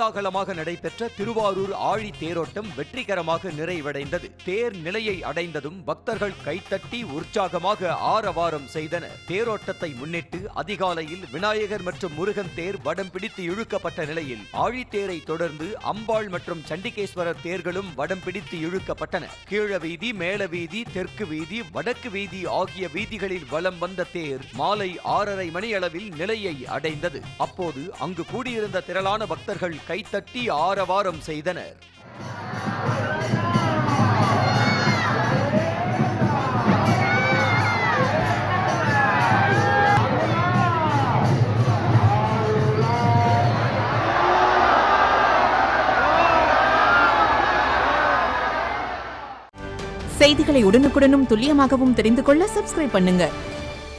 கோலாகலமாக நடைபெற்ற திருவாரூர் ஆழி தேரோட்டம் வெற்றிகரமாக நிறைவடைந்தது. தேர் நிலையை அடைந்ததும் பக்தர்கள் கைத்தட்டி உற்சாகமாக ஆரவாரம் செய்தனர். தேரோட்டத்தை முன்னிட்டு அதிகாலையில் விநாயகர் மற்றும் முருகன் தேர் வடம் பிடித்து இழுக்கப்பட்ட நிலையில் ஆழித்தேரை தொடர்ந்து அம்பாள் மற்றும் சண்டிகேஸ்வரர் தேர்களும் வடம் பிடித்து இழுக்கப்பட்டன. கீழ வீதி, மேல வீதி, தெற்கு வீதி, வடக்கு வீதி ஆகிய வீதிகளில் வலம் வந்த தேர் மாலை 6:30 மணி அளவில் நிலையை அடைந்தது. அப்போது அங்கு கூடியிருந்த திரளான பக்தர்கள் கைத்தட்டி ஆரவாரம் செய்தனர். செய்திகளை உடனுக்குடனும் துல்லியமாகவும் தெரிந்து கொள்ள சப்ஸ்கிரைப் பண்ணுங்க.